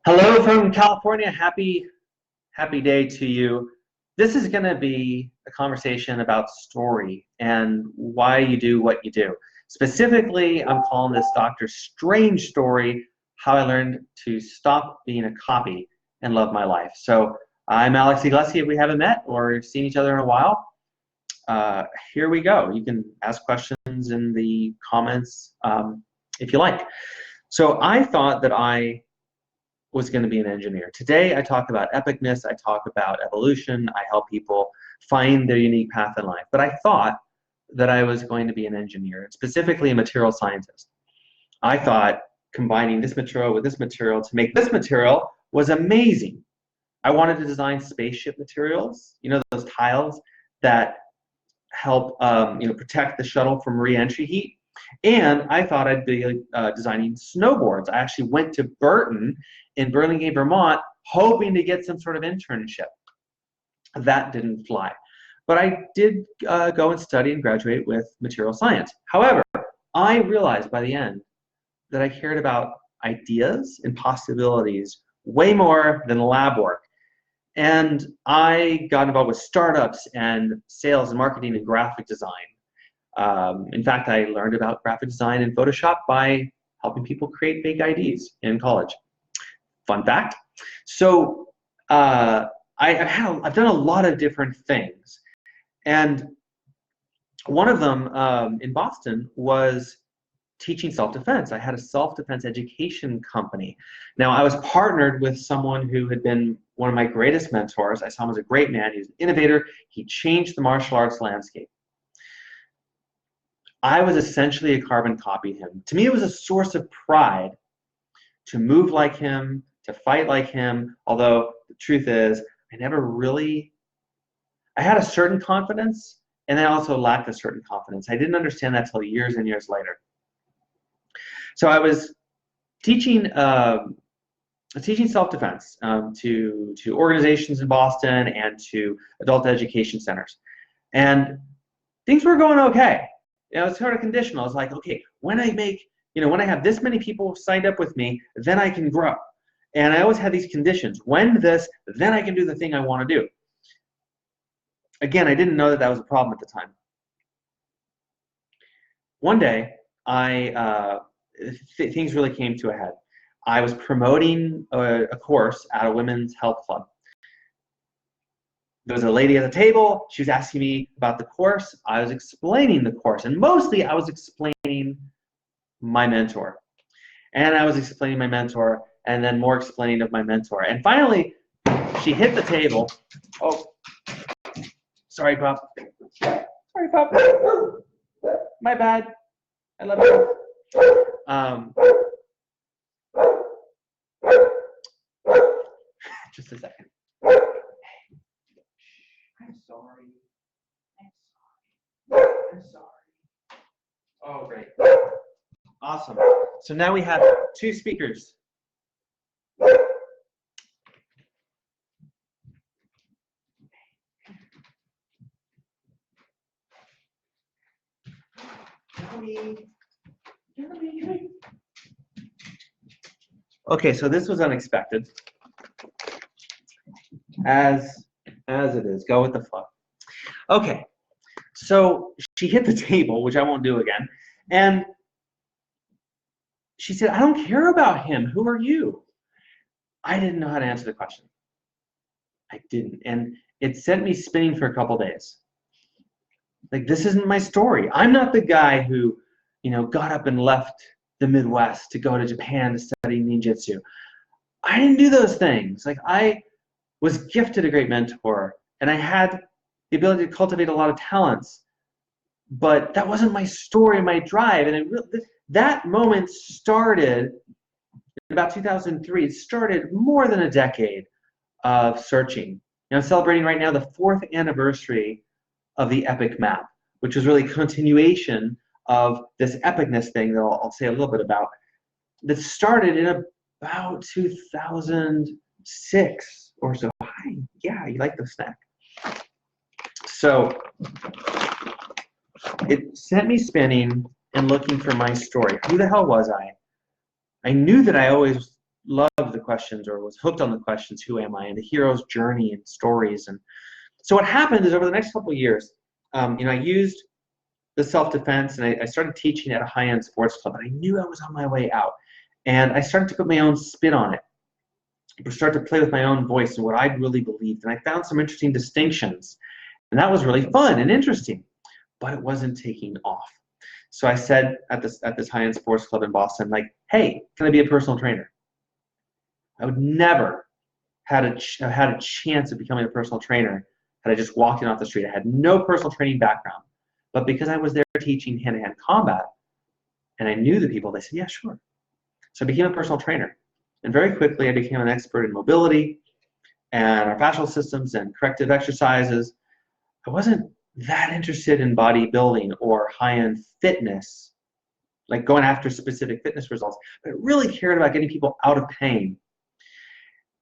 Hello from California. Happy day to you. This is going to be a conversation about story and why you do what you do. Specifically, I'm calling this Dr. Strange story, how I learned to stop being a copy and love my life. So I'm Alex Iglesias. If we haven't met or seen each other in a while, here we go. You can ask questions in the comments if you like. So I thought that I was going to be an engineer. Today I talk about epicness, I talk about evolution, I help people find their unique path in life. But I thought that I was going to be an engineer, specifically a material scientist. I thought combining this material with this material to make this material was amazing. I wanted to design spaceship materials, you know, those tiles that help protect the shuttle from re-entry heat. And I thought I'd be designing snowboards. I actually went to Burton in Burlingame, Vermont, hoping to get some sort of internship. That didn't fly. But I did go and study and graduate with material science. However, I realized by the end that I cared about ideas and possibilities way more than lab work. And I got involved with startups and sales and marketing and graphic design. In fact, I learned about graphic design and Photoshop by helping people create fake IDs in college. Fun fact. So I've done a lot of different things. And one of them in Boston was teaching self-defense. I had a self-defense education company. Now, I was partnered with someone who had been one of my greatest mentors. I saw him as a great man. He was an innovator. He changed the martial arts landscape. I was essentially a carbon copy of him. To me, it was a source of pride to move like him, to fight like him, although the truth is, I had a certain confidence, and I also lacked a certain confidence. I didn't understand that till years and years later. So I was teaching self-defense to organizations in Boston and to adult education centers. And things were going okay. It was sort of conditional. I was like, okay, when I have this many people signed up with me, then I can grow. And I always had these conditions. When this, then I can do the thing I want to do. Again, I didn't know that that was a problem at the time. One day, things really came to a head. I was promoting a course at a women's health club. There was a lady at the table. She was asking me about the course. I was explaining the course. And mostly, I was explaining my mentor. And I was explaining my mentor, and then more explaining of my mentor. And finally, she hit the table. Oh, sorry, Pop. Sorry, Pop. My bad. I love you. Just a second. I'm sorry. I'm sorry. Oh, great. Awesome. So now we have two speakers. Okay, so this was unexpected. As it is, go with the flow. Okay, so she hit the table, which I won't do again, and she said, I don't care about him. Who are you? I didn't know how to answer the question. I didn't, and it sent me spinning for a couple days. Like, this isn't my story. I'm not the guy who, got up and left the Midwest to go to Japan to study ninjutsu. I didn't do those things. Like, I was gifted a great mentor, and I had the ability to cultivate a lot of talents, but that wasn't my story, my drive. And that moment started in about 2003. It started more than a decade of searching. I'm celebrating right now the 4th anniversary of the Epic map, which was really a continuation of this epicness thing that I'll say a little bit about, that started in about 2006 or so. Hi, yeah, you like the snack. So it sent me spinning and looking for my story. Who the hell was I? I knew that I always loved the questions, or was hooked on the questions, who am I, and the hero's journey and stories. And so what happened is over the next couple of years, I used the self-defense, and I started teaching at a high-end sports club, and I knew I was on my way out. And I started to put my own spin on it, start to play with my own voice and what I really believed. And I found some interesting distinctions. And that was really fun and interesting, but it wasn't taking off. So I said at this high-end sports club in Boston, like, hey, can I be a personal trainer? I would never have had a chance of becoming a personal trainer had I just walked in off the street. I had no personal training background. But because I was there teaching hand-to-hand combat, and I knew the people, they said, yeah, sure. So I became a personal trainer. And very quickly, I became an expert in mobility and our fascial systems and corrective exercises. I wasn't that interested in bodybuilding or high-end fitness, like going after specific fitness results, but I really cared about getting people out of pain.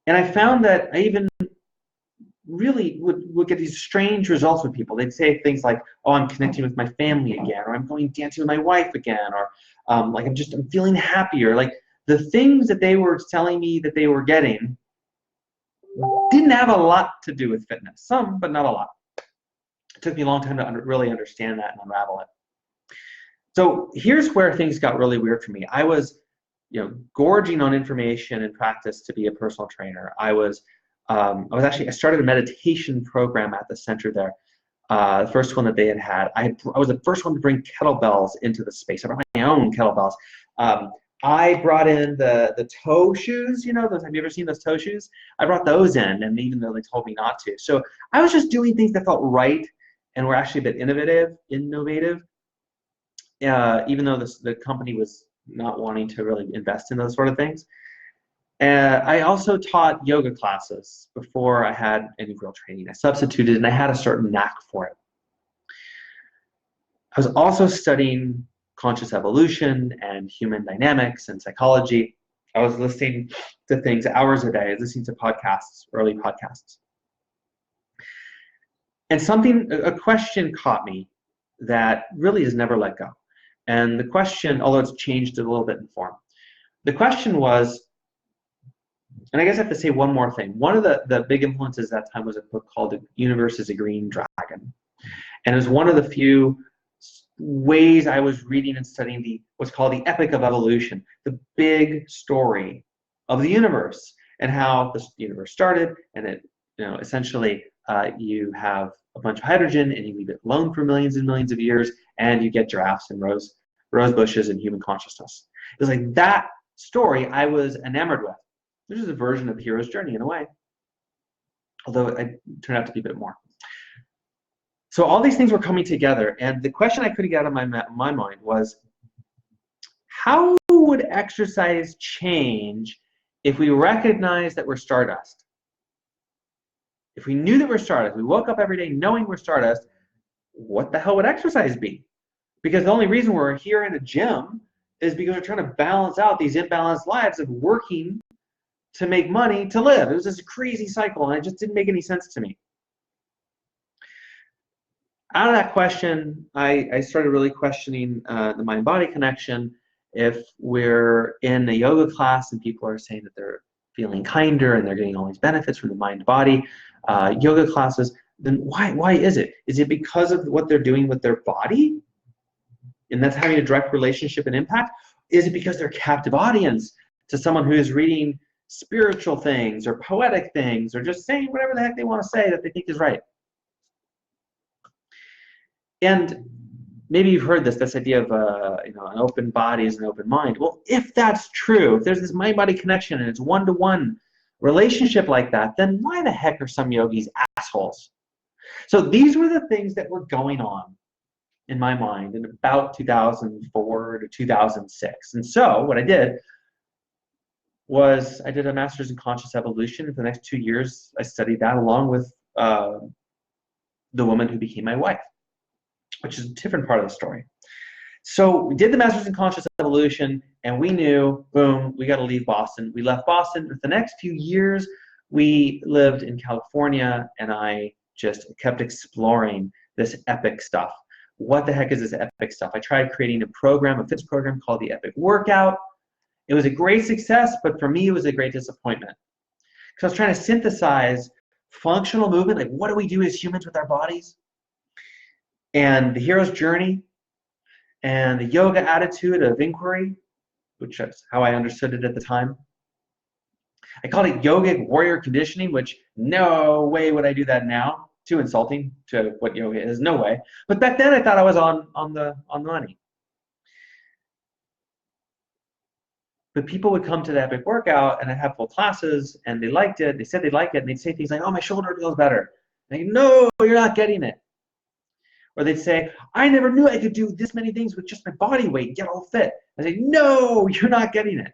And I found that I even really would get these strange results with people. They'd say things like, oh, I'm connecting with my family again, or I'm going dancing with my wife again, or like I'm feeling happier. Like the things that they were telling me that they were getting didn't have a lot to do with fitness. Some, but not a lot. It took me a long time to really understand that and unravel it. So here's where things got really weird for me. I was, gorging on information and practice to be a personal trainer. I started a meditation program at the center there. The first one that they had. I was the first one to bring kettlebells into the space. I brought my own kettlebells. I brought in the toe shoes, those, have you ever seen those toe shoes? I brought those in, and even though they told me not to. So I was just doing things that felt right and were actually a bit innovative, even though the company was not wanting to really invest in those sort of things. I also taught yoga classes before I had any real training. I substituted, and I had a certain knack for it. I was also studying conscious evolution and human dynamics and psychology. I was listening to things hours a day. I was listening to podcasts, early podcasts. And a question caught me that really has never let go. And the question, although it's changed a little bit in form, the question was, and I guess I have to say one more thing. One of the big influences at that time was a book called The Universe is a Green Dragon. And it was one of the few ways I was reading and studying what's called the epic of evolution, the big story of the universe, and how the universe started. And it, essentially you have a bunch of hydrogen, and you leave it alone for millions and millions of years, and you get giraffes and rose bushes and human consciousness. It was like that story I was enamored with. This is a version of the hero's journey in a way, although it turned out to be a bit more. So all these things were coming together, and the question I couldn't get out of my mind was, how would exercise change if we recognize that we're stardust? If we knew that we're stardust, we woke up every day knowing we're stardust, what the hell would exercise be? Because the only reason we're here in a gym is because we're trying to balance out these imbalanced lives of working to make money to live. It was this crazy cycle, and it just didn't make any sense to me. Out of that question, I started really questioning the mind-body connection. If we're in a yoga class and people are saying that they're feeling kinder and they're getting all these benefits from the mind-body yoga classes, then why is it? Is it because of what they're doing with their body, and that's having a direct relationship and impact? Is it because they're a captive audience to someone who is reading spiritual things or poetic things, or just saying whatever the heck they want to say that they think is right? And maybe you've heard this idea of an open body is an open mind. Well, if that's true, if there's this mind-body connection and it's one-to-one relationship like that, then why the heck are some yogis assholes? So these were the things that were going on in my mind in about 2004 to 2006. And so what I did was I did a master's in conscious evolution. For the next 2 years, I studied that along with the woman who became my wife, which is a different part of the story. So we did the master's in conscious evolution, and we knew, boom, we got to leave Boston. We left Boston. For the next few years, we lived in California, and I just kept exploring this epic stuff. What the heck is this epic stuff? I tried creating a fitness program called the Epic Workout, It was a great success, but for me, it was a great disappointment. Because I was trying to synthesize functional movement, like what do we do as humans with our bodies, and the hero's journey, and the yoga attitude of inquiry, which is how I understood it at the time. I called it yogic warrior conditioning, which no way would I do that now. Too insulting to what yoga is, no way. But back then I thought I was on the money. But people would come to the Epic workout and I'd have full classes and they liked it. They said they liked it and they'd say things like, oh, my shoulder feels better. And I go, no, you're not getting it. Or they'd say, I never knew I could do this many things with just my body weight and get all fit. I say, no, you're not getting it.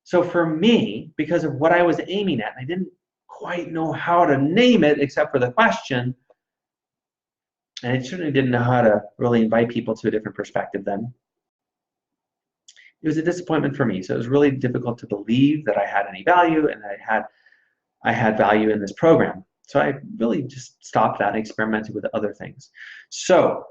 So for me, because of what I was aiming at, and I didn't quite know how to name it except for the question, and I certainly didn't know how to really invite people to a different perspective then, it was a disappointment for me. So it was really difficult to believe that I had any value and that I had value in this program. So I really just stopped that and experimented with other things. So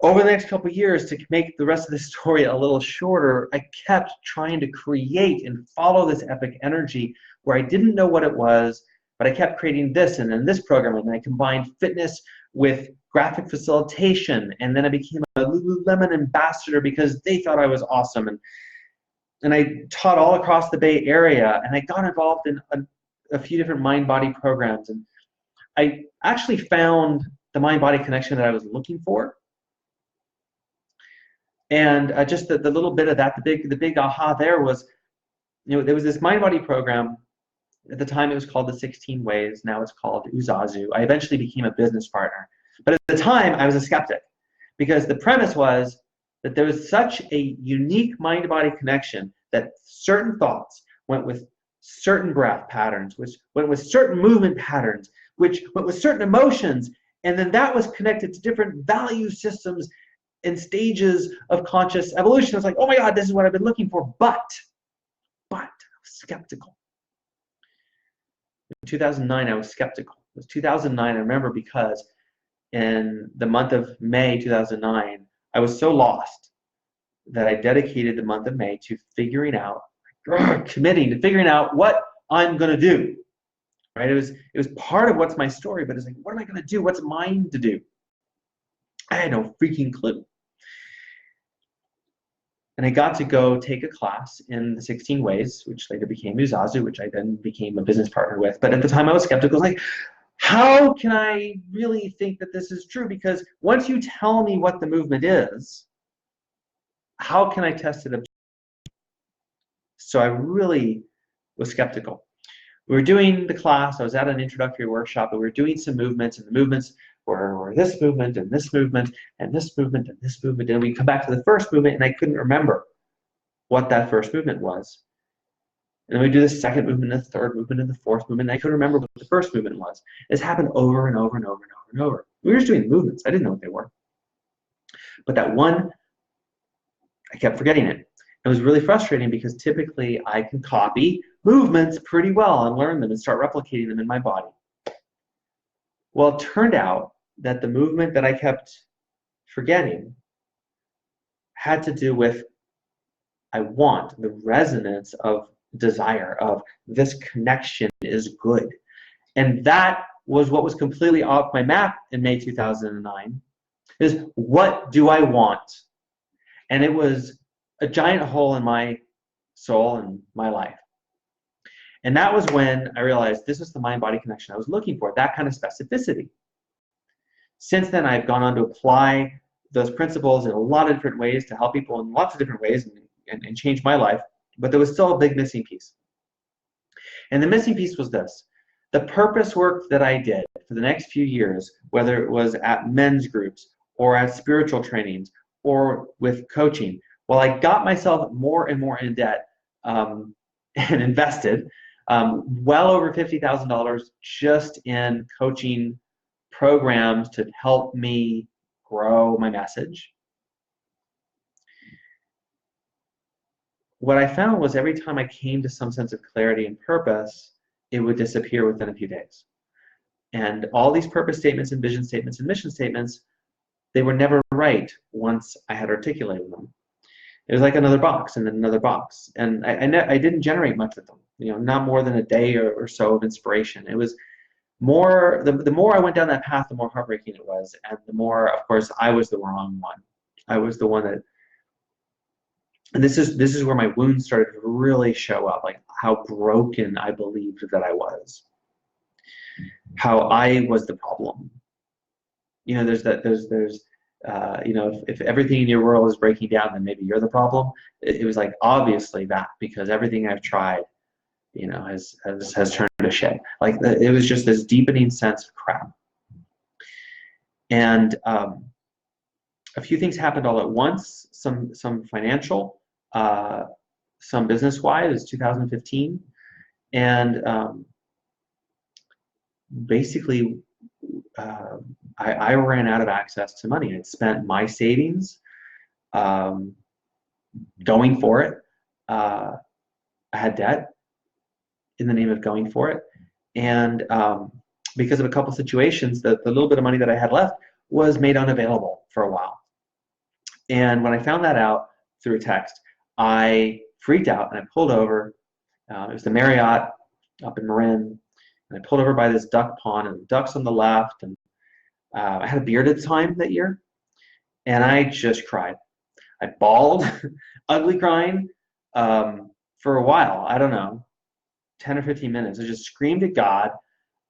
over the next couple of years, to make the rest of the story a little shorter, I kept trying to create and follow this epic energy where I didn't know what it was, but I kept creating this and then this program, and then I combined fitness with graphic facilitation, and then I became a Lululemon ambassador because they thought I was awesome, and I taught all across the Bay Area, and I got involved in a few different mind-body programs, and I actually found the mind-body connection that I was looking for. And just the little bit of that, the big aha there was, there was this mind-body program. At the time, it was called the 16 Ways. Now it's called Uzazu. I eventually became a business partner. But at the time, I was a skeptic because the premise was that there was such a unique mind-body connection that certain thoughts went with certain breath patterns, which went with certain movement patterns, which went with certain emotions, and then that was connected to different value systems and stages of conscious evolution. It's like, oh my God, this is what I've been looking for, but I was skeptical. In 2009, I was skeptical. It was 2009, I remember, because in the month of May 2009, I was so lost that I dedicated the month of May to figuring out, committing to figuring out what I'm going to do. Right? It was part of what's my story, but it's like, what am I going to do? What's mine to do? I had no freaking clue. And I got to go take a class in the 16 Ways, which later became Uzazu, which I then became a business partner with. But at the time I was skeptical. I was like, how can I really think that this is true? Because once you tell me what the movement is, how can I test it? So I really was skeptical. We were doing the class. I was at an introductory workshop, and we were doing some movements, and the movements were this movement and this movement and this movement and this movement, and we come back to the first movement, and I couldn't remember what that first movement was. And then we do the second movement, and the third movement, and the fourth movement, and I couldn't remember what the first movement was. This happened over and over and over and over and over. We were just doing movements. I didn't know what they were. But that one, I kept forgetting it. It was really frustrating because typically I can copy movements pretty well and learn them and start replicating them in my body. Well, it turned out that the movement that I kept forgetting had to do with the resonance of desire, of this connection is good. And that was what was completely off my map in May 2009, is what do I want? And it was a giant hole in my soul and my life. And that was when I realized this was the mind-body connection I was looking for, that kind of specificity. Since then, I've gone on to apply those principles in a lot of different ways to help people in lots of different ways and change my life, but there was still a big missing piece. And the missing piece was this. The purpose work that I did for the next few years, whether it was at men's groups or at spiritual trainings or with coaching, while I got myself more and more in debt and invested well over $50,000 just in coaching programs to help me grow my message. What I found was every time I came to some sense of clarity and purpose, it would disappear within a few days. And all these purpose statements and vision statements and mission statements, they were never right once I had articulated them. It was like another box and then another box. And I didn't generate much with them, not more than a day or so of inspiration. It was more, the more I went down that path, the more heartbreaking it was. And the more, of course, I was the wrong one. I was the one that, and this is where my wounds started to really show up, like how broken I believed that I was, how I was the problem. There's if everything in your world is breaking down, then maybe you're the problem. It was like obviously that, because everything I've tried, has turned to shit. Like it was just this deepening sense of crap. And a few things happened all at once. Some financial, some business-wise. 2015, and basically. I ran out of access to money. I'd spent my savings going for it. I had debt in the name of going for it. And because of a couple situations, the little bit of money that I had left was made unavailable for a while. And when I found that out through a text, I freaked out and I pulled over. It was the Marriott up in Marin. And I pulled over by this duck pond, and the ducks on the left, and I had a beard at the time that year, and I just cried. I bawled, ugly crying, for a while. I don't know, 10 or 15 minutes. I just screamed at God,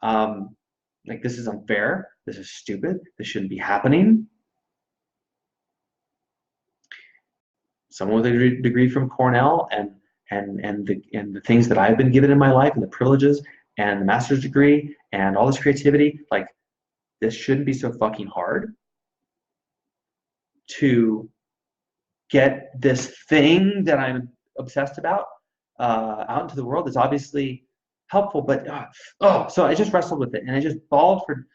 like, this is unfair, this is stupid, this shouldn't be happening. Someone with a degree from Cornell, and the things that I've been given in my life, and the privileges, and the master's degree, and all this creativity, like, this shouldn't be so fucking hard to get this thing that I'm obsessed about out into the world. It's obviously helpful, but so I just wrestled with it, and I just bawled for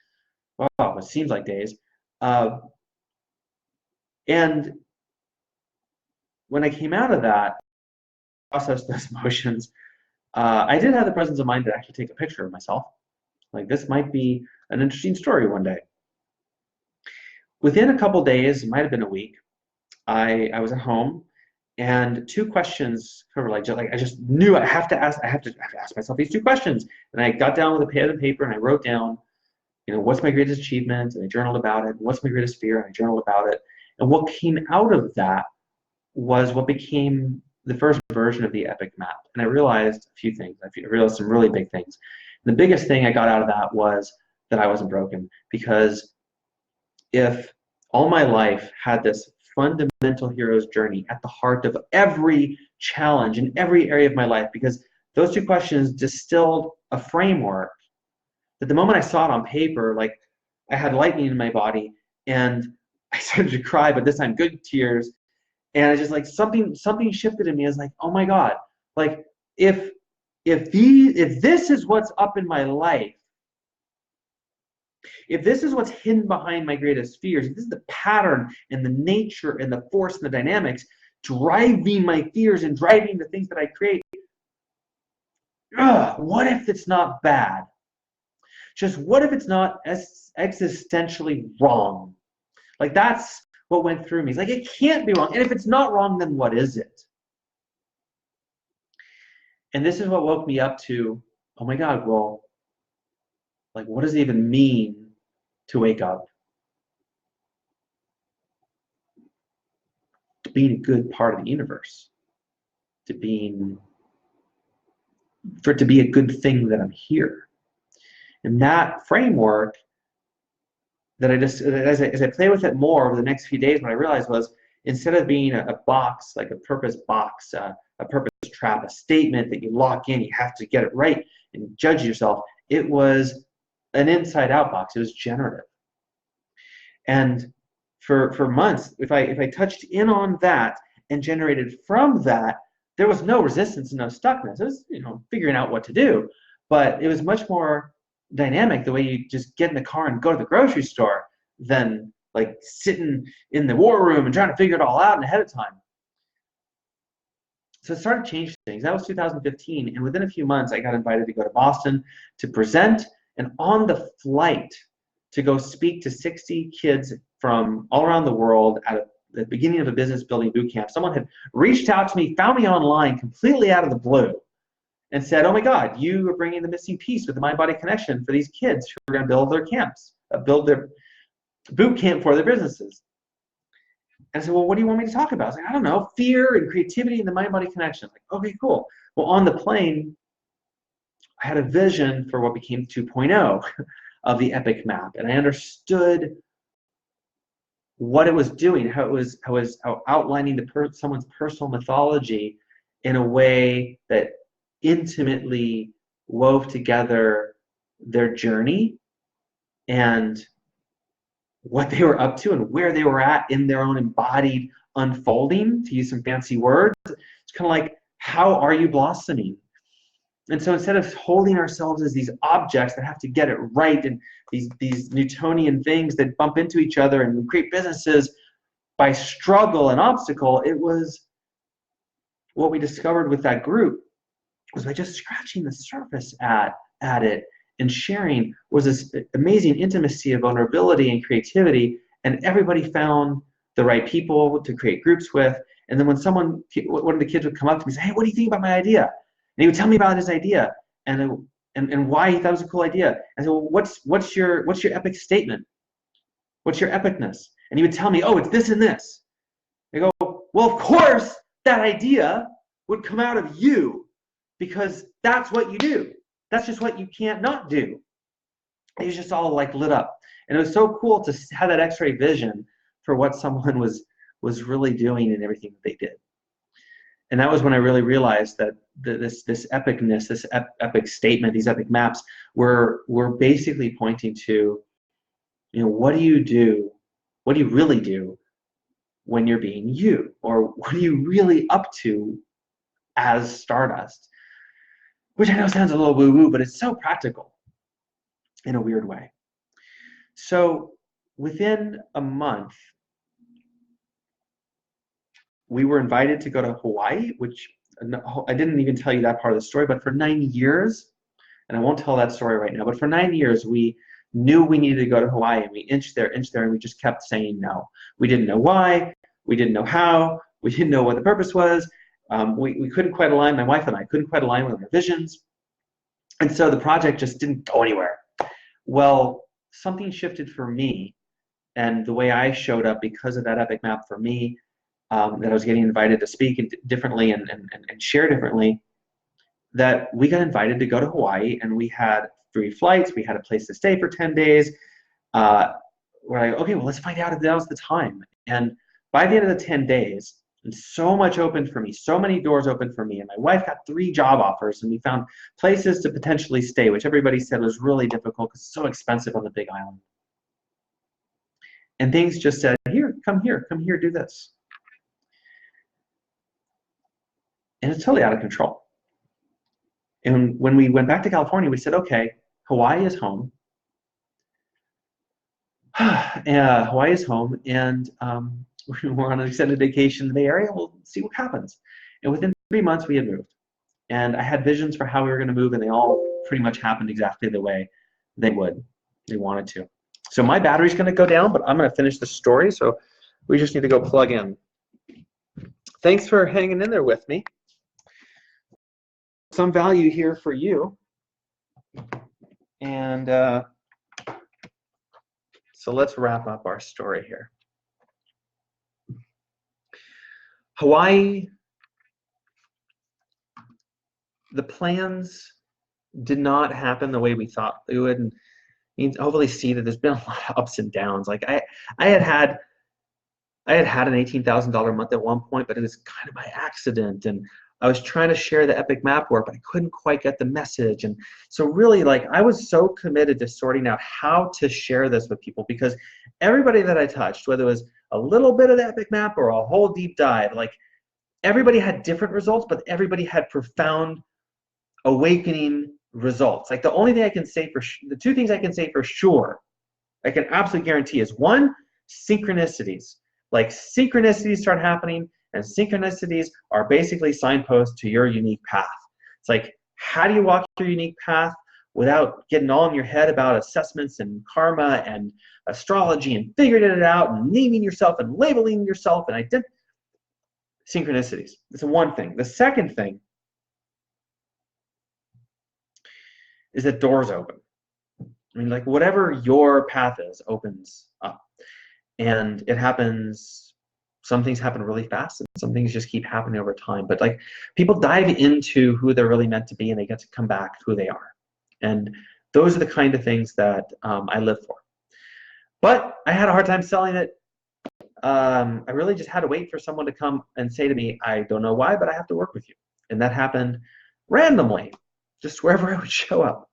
what seems like days. And when I came out of that, processed those emotions, I did have the presence of mind to actually take a picture of myself. Like, this might be an interesting story one day. Within a couple days, it might have been a week, I was at home, and two questions were like I just knew I have to ask myself these two questions. And I got down with a pen and paper, and I wrote down, what's my greatest achievement? And I journaled about it. What's my greatest fear? And I journaled about it. And what came out of that was what became the first version of the Epic map. And I realized a few things. I realized some really big things. And the biggest thing I got out of that was that I wasn't broken. Because if all my life had this fundamental hero's journey at the heart of every challenge in every area of my life, because those two questions distilled a framework that the moment I saw it on paper, like, I had lightning in my body, and I started to cry, but this time good tears. And I just, like, something shifted in me. I was like, oh my God, like, if this is what's up in my life, if this is what's hidden behind my greatest fears, if this is the pattern and the nature and the force and the dynamics driving my fears and driving the things that I create, what if it's not bad? Just what if it's not existentially wrong? Like, that's what went through me. It's like, it can't be wrong. And if it's not wrong, then what is it? And this is what woke me up to, oh my God, well, like, what does it even mean to wake up? To being a good part of the universe. For it to be a good thing that I'm here. And that framework, that as I play with it more over the next few days, what I realized was, instead of being a box, like a purpose box, a purpose trap, a statement that you lock in, you have to get it right and judge yourself, it was an inside-out box. It was generative. And for months, if I touched in on that and generated from that, there was no resistance and no stuckness. It was, figuring out what to do, but it was much more dynamic, the way you just get in the car and go to the grocery store, than like sitting in the war room and trying to figure it all out ahead of time. So it started changing things. That was 2015, and within a few months, I got invited to go to Boston to present, and on the flight to go speak to 60 kids from all around the world at the beginning of a business building boot camp, someone had reached out to me, found me online completely out of the blue, and said, "Oh my God, you are bringing the missing piece with the mind-body connection for these kids who are going to build their camps, build their boot camp for their businesses." And I said, "Well, what do you want me to talk about?" I was like, "I don't know, fear and creativity and the mind-body connection." Like, okay, cool. Well, on the plane, I had a vision for what became 2.0 of the Epic map, and I understood what it was doing, how it was outlining someone's personal mythology in a way that intimately wove together their journey and what they were up to and where they were at in their own embodied unfolding, to use some fancy words. It's kind of like, how are you blossoming? And so instead of holding ourselves as these objects that have to get it right, and these Newtonian things that bump into each other and create businesses by struggle and obstacle, it was what we discovered with that group was by just scratching the surface at it and sharing was this amazing intimacy of vulnerability and creativity, and everybody found the right people to create groups with. And then when one of the kids would come up to me and say, "Hey, what do you think about my idea?" And he would tell me about his idea and why he thought it was a cool idea. I said, "Well, what's your epic statement? What's your epicness?" And he would tell me, "Oh, it's this and this." I go, "Well, of course that idea would come out of you, because that's what you do. That's just what you can't not do." It was just all like lit up. And it was so cool to have that X-ray vision for what someone was really doing and everything that they did. And that was when I really realized that this epicness, this epic statement, these epic maps were basically pointing to, what do you do? What do you really do when you're being you? Or what are you really up to as Stardust? Which I know sounds a little woo-woo, but it's so practical in a weird way. So within a month, we were invited to go to Hawaii, which I didn't even tell you that part of the story, but for 9 years, and I won't tell that story right now, but for 9 years, we knew we needed to go to Hawaii, and we inched there, and we just kept saying no. We didn't know why, we didn't know how, we didn't know what the purpose was. We couldn't quite align, my wife and I couldn't quite align with our visions, and so the project just didn't go anywhere. Well, something shifted for me, and the way I showed up because of that epic map for me, that I was getting invited to speak differently and share differently, that we got invited to go to Hawaii, and we had free flights, we had a place to stay for 10 days. We're like, okay, well, let's find out if that was the time. And by the end of the 10 days, and so much opened for me, so many doors opened for me, and my wife got 3 job offers, and we found places to potentially stay, which everybody said was really difficult because it's so expensive on the Big Island. And things just said, come here, do this. And it's totally out of control. And when we went back to California, we said, okay, Hawaii is home. Hawaii is home, and we're on an extended vacation in the Bay Area. We'll see what happens. And within 3 months, we had moved. And I had visions for how we were going to move, and they all pretty much happened exactly the way they wanted to. So my battery's going to go down, but I'm going to finish the story. So we just need to go plug in. Thanks for hanging in there with me. Some value here for you. And so let's wrap up our story here. Hawaii, the plans did not happen the way we thought they would. And you can hopefully see that there's been a lot of ups and downs. Like I had an $18,000 month at one point, but it was kind of by accident. And I was trying to share the epic map work, but I couldn't quite get the message. And so really, like, I was so committed to sorting out how to share this with people, because everybody that I touched, whether it was a little bit of the epic map or a whole deep dive, like, everybody had different results, but everybody had profound awakening results. Like, the only thing I can say the 2 things I can say for sure, I can absolutely guarantee, is 1, synchronicities. Like, synchronicities start happening, and synchronicities are basically signposts to your unique path. It's like, how do you walk your unique path? without getting all in your head about assessments and karma and astrology and figuring it out and naming yourself and labeling yourself and synchronicities. That's one thing. The second thing is that doors open. I mean, like whatever your path is opens up, and it happens. Some things happen really fast, and some things just keep happening over time. But like people dive into who they're really meant to be, and they get to come back to who they are. And those are the kind of things that I live for. But I had a hard time selling it. I really just had to wait for someone to come and say to me, I don't know why, but I have to work with you. And that happened randomly, just wherever I would show up.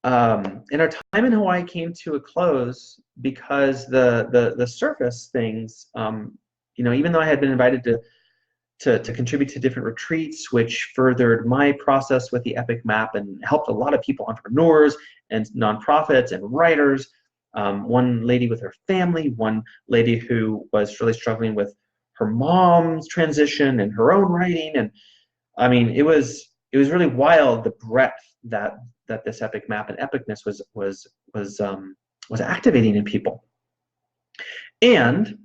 And our time in Hawaii came to a close because the surface things, even though I had been invited to contribute to different retreats, which furthered my process with the Epic Map and helped a lot of people, entrepreneurs and nonprofits and writers. One lady with her family, one lady who was really struggling with her mom's transition and her own writing, and I mean, it was really wild, the breadth that this Epic Map and Epicness was activating in people. And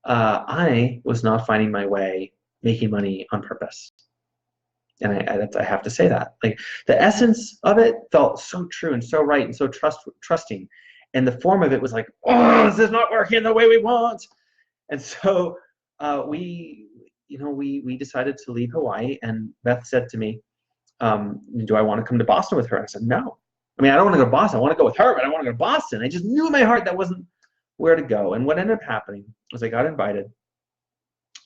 I was not finding my way making money on purpose. And I have to say that. Like the essence of it felt so true and so right and so trusting. And the form of it was like, oh, this is not working the way we want. And so we decided to leave Hawaii, and Beth said to me, do I want to come to Boston with her? And I said, no. I mean, I don't want to go to Boston. I want to go with her, but I want to go to Boston. I just knew in my heart that wasn't where to go. And what ended up happening was I got invited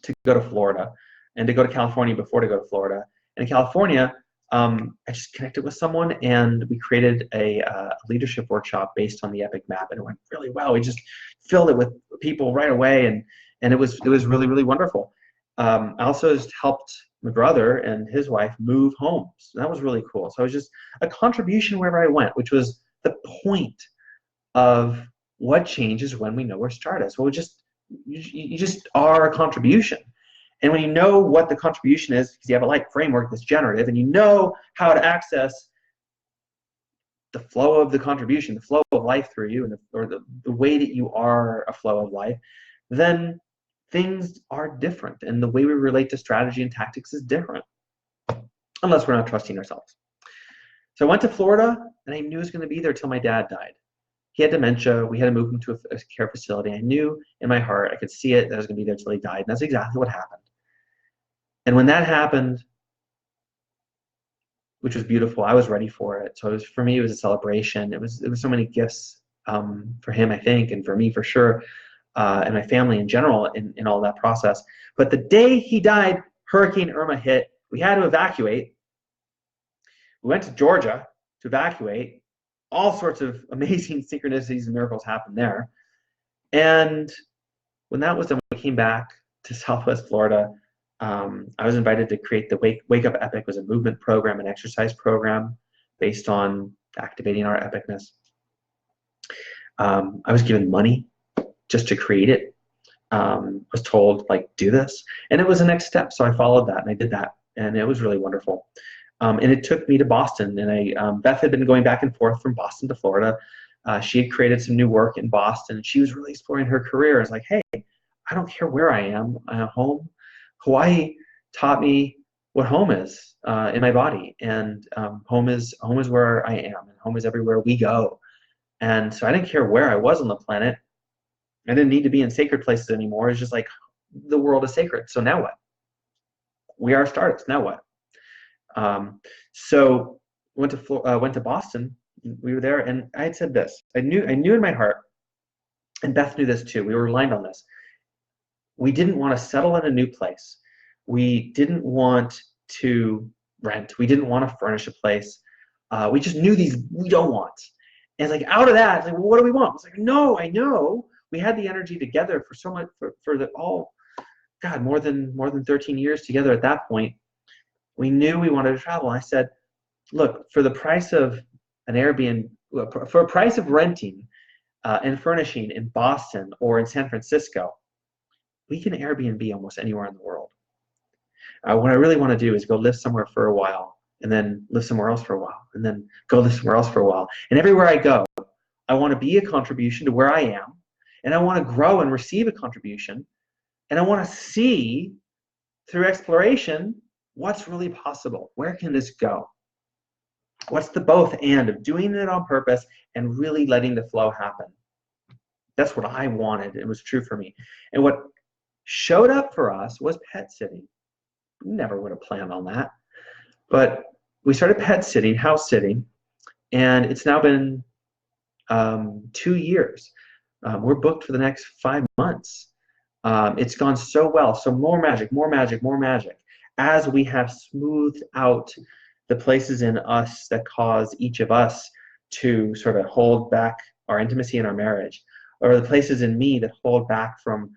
to go to Florida and to go to California before to go to Florida. And in California, I just connected with someone, and we created a leadership workshop based on the Epic Map, and it went really well. We just filled it with people right away, and it was really, really wonderful. I also just helped my brother and his wife move home. So that was really cool. So it was just a contribution wherever I went, which was the point of what changes when we know where start is. Well, you just are a contribution. And when you know what the contribution is, because you have a light framework that's generative, and you know how to access the flow of the contribution, the flow of life through you, and the way that you are a flow of life, then things are different, and the way we relate to strategy and tactics is different, unless we're not trusting ourselves. So I went to Florida, and I knew I was going to be there till my dad died. He had dementia. We had to move him to a care facility. I knew in my heart, I could see it, that I was going to be there till he died, and that's exactly what happened. And when that happened, which was beautiful, I was ready for it. So for me, it was a celebration. It was so many gifts for him, I think, and for me for sure. And my family in general in all that process. But the day he died, Hurricane Irma hit. We had to evacuate. We went to Georgia to evacuate. All sorts of amazing synchronicities and miracles happened there. And when that was done, we came back to Southwest Florida. I was invited to create the Wake Up Epic. It was a movement program, an exercise program based on activating our epicness. I was given money just to create it. Was told, like, do this. And it was the next step. So I followed that, and I did that. And it was really wonderful. And it took me to Boston. And Beth had been going back and forth from Boston to Florida. She had created some new work in Boston. And she was really exploring her career. I was like, hey, I don't care where I am. Home. Hawaii taught me what home is in my body. And home is where I am. And home is everywhere we go. And so I didn't care where I was on the planet. I didn't need to be in sacred places anymore. It's just like the world is sacred. So now what? We are stardust. Now what? So went to Boston. We were there, and I had said this. I knew in my heart, and Beth knew this too. We were aligned on this. We didn't want to settle in a new place. We didn't want to rent. We didn't want to furnish a place. We just knew these we don't want. And it's like out of that, it's like, well, what do we want? It's like, no, I know. We had the energy together for so much more than 13 years together at that point. We knew we wanted to travel. I said, look, for the price of an Airbnb, for a price of renting and furnishing in Boston or in San Francisco, we can Airbnb almost anywhere in the world. What I really want to do is go live somewhere for a while and then live somewhere else for a while, and then go live somewhere else for a while. And everywhere I go, I want to be a contribution to where I am, and I want to grow and receive a contribution, and I want to see through exploration what's really possible. Where can this go? What's the both and of doing it on purpose and really letting the flow happen? That's what I wanted. It was true for me. And what showed up for us was pet sitting. Never would have planned on that. But we started pet sitting, house sitting, and it's now been 2 years. We're booked for the next 5 months. It's gone so well. So more magic, more magic, more magic. As we have smoothed out the places in us that cause each of us to sort of hold back our intimacy in our marriage, or the places in me that hold back from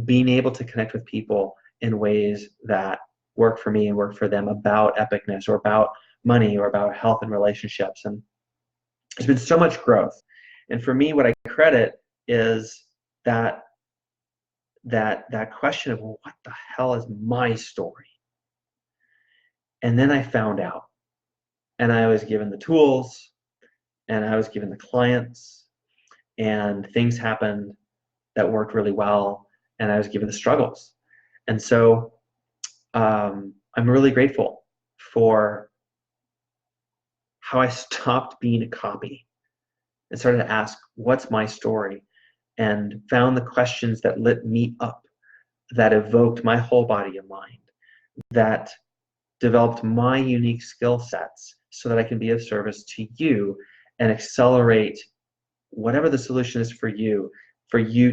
being able to connect with people in ways that work for me and work for them about epicness or about money or about health and relationships. And there's been so much growth. And for me, what I credit is that question of, well, what the hell is my story? And then I found out, and I was given the tools, and I was given the clients, and things happened that worked really well, and I was given the struggles. And so I'm really grateful for how I stopped being a copy and started to ask, what's my story? And found the questions that lit me up, that evoked my whole body and mind, that developed my unique skill sets so that I can be of service to you and accelerate whatever the solution is for you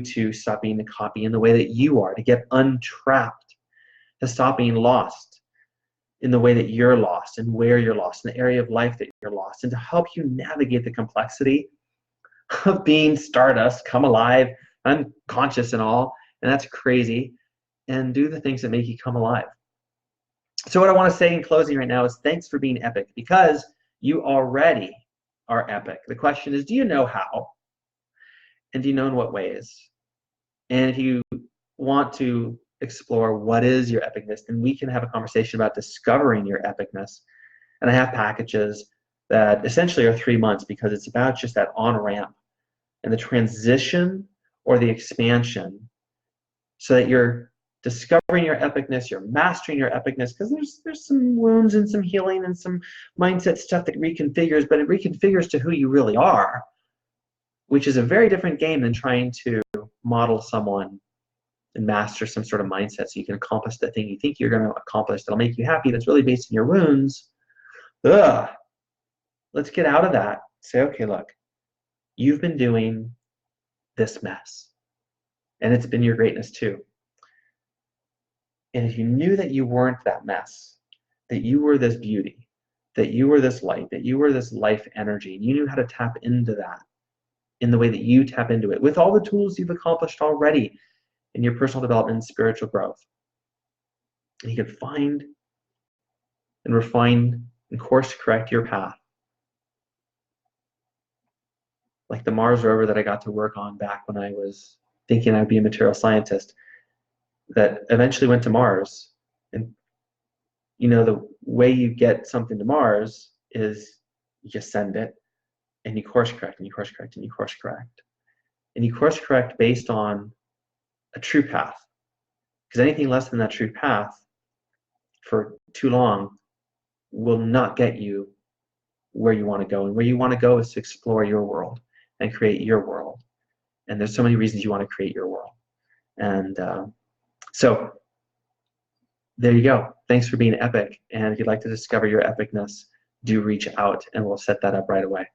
to stop being the copy in the way that you are, to get untrapped, to stop being lost in the way that you're lost and where you're lost, in the area of life that you're lost, and to help you navigate the complexity of being stardust, come alive, unconscious and all, and that's crazy, and do the things that make you come alive. So what I want to say in closing right now is thanks for being epic, because you already are epic. The question is, do you know how? And do you know in what ways? And if you want to explore what is your epicness, then we can have a conversation about discovering your epicness. And I have packages that essentially are 3 months, because it's about just that on-ramp and the transition or the expansion, so that you're discovering your epicness, you're mastering your epicness, because there's some wounds and some healing and some mindset stuff that reconfigures, but it reconfigures to who you really are, which is a very different game than trying to model someone and master some sort of mindset so you can accomplish the thing you think you're going to accomplish that'll make you happy, that's really based on your wounds. Ugh. Let's get out of that. Say, okay, look, you've been doing this mess, and it's been your greatness too. And if you knew that you weren't that mess, that you were this beauty, that you were this light, that you were this life energy, and you knew how to tap into that in the way that you tap into it with all the tools you've accomplished already in your personal development and spiritual growth, and you could find and refine and course correct your path, like the Mars rover that I got to work on back when I was thinking I'd be a material scientist, that eventually went to Mars. And you know, the way you get something to Mars is you just send it, and you course correct, and you course correct, and you course correct. And you course correct based on a true path. Because anything less than that true path for too long will not get you where you want to go. And where you want to go is to explore your world and create your world. And there's so many reasons you want to create your world. And so there you go. Thanks for being epic. And if you'd like to discover your epicness, do reach out, and we'll set that up right away.